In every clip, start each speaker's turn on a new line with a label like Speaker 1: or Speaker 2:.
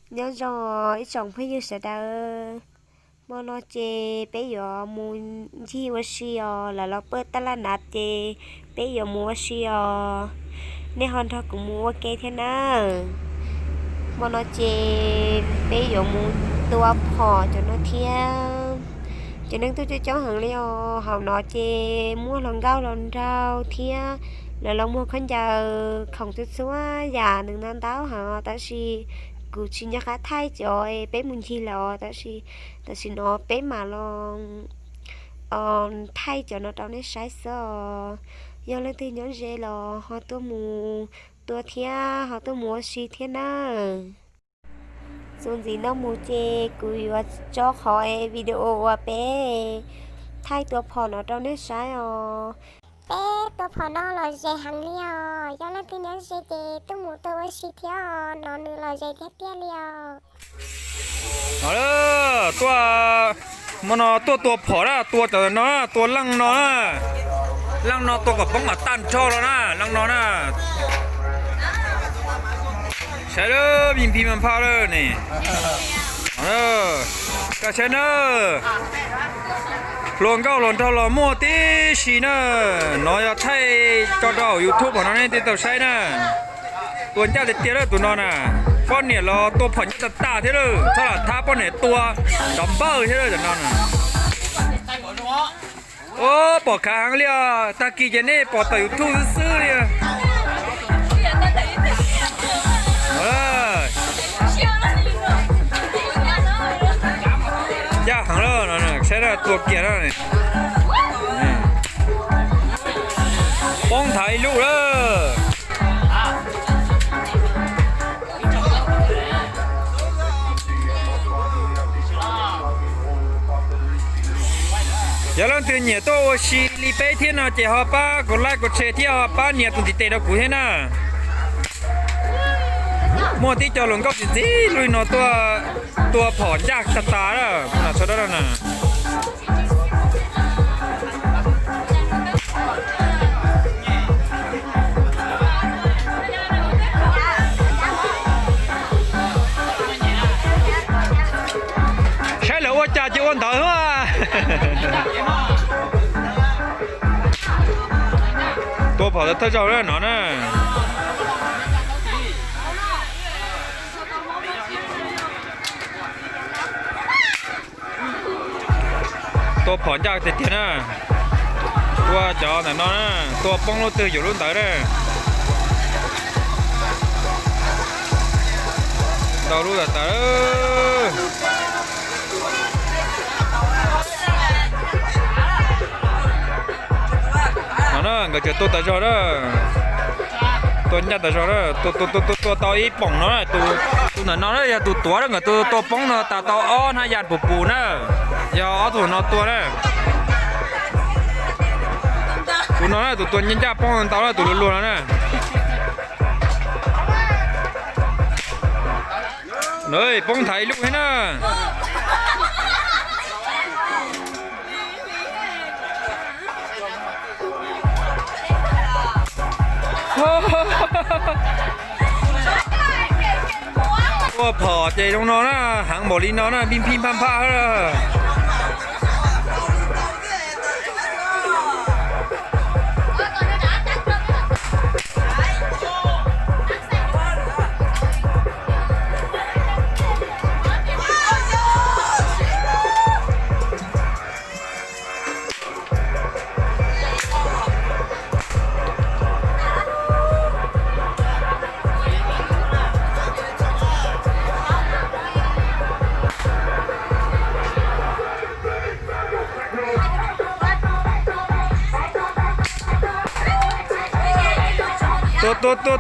Speaker 1: nhớ rồi chồng phải như sẽ đỡ mà nó chê bé giờ muốn chi và xì là nó bớt ta là nạt chê bé giờ mua xì nên hòn thọ cũng mua cái thế nào mà nó chê bé giờ muốn tua phò cho nó theo cho nên tôi cho cháu hàng liều họ nó chê mua lần gạo lần rau theo là lo mua khán giả không chút xíu già đừng nên táo họ ta si cứ chỉ nhắc cá thay rồi bé muốn chi là ta si nó bé mà lo thay cho nó trong cái sai sơ giờ lên từ nhớ dễ là họ tua thia họ tua mua xí thế na dùng gì nó mua chê cứ cho khỏi video bé thay tua phò nó trong cái sai
Speaker 2: bé tôi phò nó là dễ hàng liều do là tin nhắn dễ dễ tôi muốn tôi xí theo nó nữa là dễ thế tia liều
Speaker 3: nó đó mà nó tua phỏ đó tua cho nó tua lăng nó tuaกับbóng mà tan cho nó na lăng nó naใช่เลยพิมพ์มันพาเลยนี่ก็ใช่เนอะหลวงเก้าหลวงเท่าหลวงมั่วตีสีเนอะน้อยไทยจอดเอายูทูบของน้องนี่ติดต่อใช้นะตัวเจ้าเตี้ยเลยตัวน้องน่ะป้อนเนี่ยเราตัวผ่อนจะตาเท่เลยถ้าท้าป้อนเนี่ยตัวดัมเบิลเท่เลยตัวน้องน่ะโอ้ปอกขาหางเลียตะกี้เจนี่ปอกต่อยูทูบซื้อเลยย่าหังแล้วนั่นน่ะใช้ได้ตัวเกียร์แล้วนี่ป้องถ่ายลูกเลยgiờ lần từ nhẹ tôi xí li bé thiên nào chỉ họ ba còn lại còn chơi thiên họ ba nhẹ tụi tệ đâu cũng thế nào mua tí cho lồng gốc gì lui nóตัวผอนยากตาแล้วน่ะชดแล้วน่ะใช่แล้วว่าจ่าจีวันเถอะว่าตัวผอนจะเท่าเจ้าแล้วหนอน่ะตัวผอนยากเตี้ยนะตัวจอแต่นอนนะตัวป้องรถตื่นอยู่รุ่นเต๋อเลยเรารู้แต่เต๋อนอนก็จะตัวแต่จอเลยตัวยัดแต่จอเลยตัวต่ออีป่องเนาะตัวนั่นนอนเลยตัวนั่นก็ตัวป้องเนาะตาต่ออ้อนให้ยัดปูเนาะอย่าเอาตัวน้อตัวเลยตัวน้อยตัวยิ่งจ้าป้องตัวแล้วตัวรัวๆแล้วนะเฮ้ยป้องไทยลูกให้นะตัวพอใจตรงน้องนะหางหมอลีน้องนะพิมพ์ผ้าเลย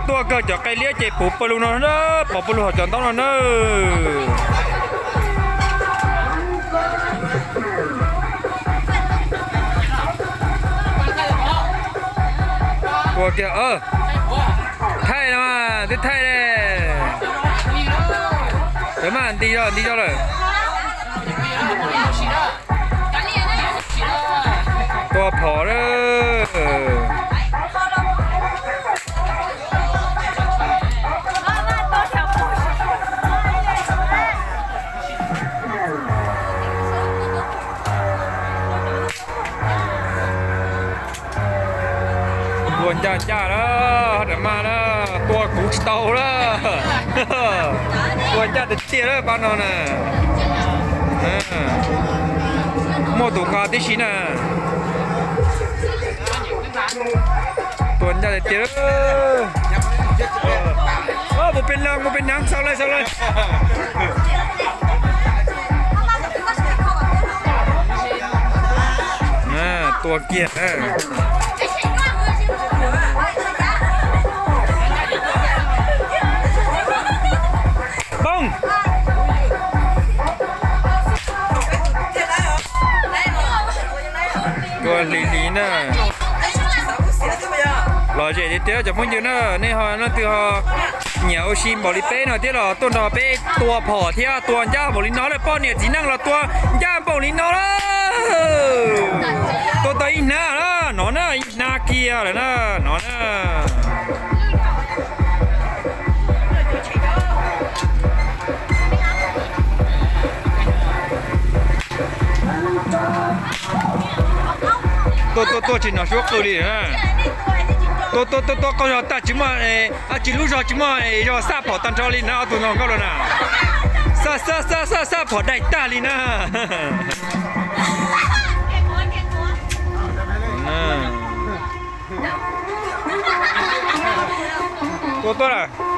Speaker 3: ตัวก็จะไกลเลี้ยเจ็บปุ๊บปลุกนอนนะปอบปลุกหัวจอนต้องนอนนะตัวแกไทยนะมาที่ไทยเลยเดี๋ยวมาดีจ้าเลยตัวผอเลย chỉ tàu đó tuần cha được tiền đó bạn nào nè mua tủ ngà tí xí nè tuần cha được tiền đó một bên nắng sau đâyตัวเกียร์บ้องตัวลีน่ะรอเจเดี๋ยวจะพูดอยู่นะนี่ฮะนั่นคือฮะเหนียวชิมบริเป้หน่อยที่เราต้นดอกเป้ตัวผอที่ตัวย่าบริโนเลยป้อนเนี่ยจีนั่งเราตัวย่าบริโนเลยตัวตัวอีน่าละหนอนน่ะอีน่าเกียร์เลยนะหนอนน่ะตัวจีน่าชกตัวดีนะตัวก็要打起码几路上起码要撒跑单车里那都能搞了呢撒跑带大里呢ตัวละ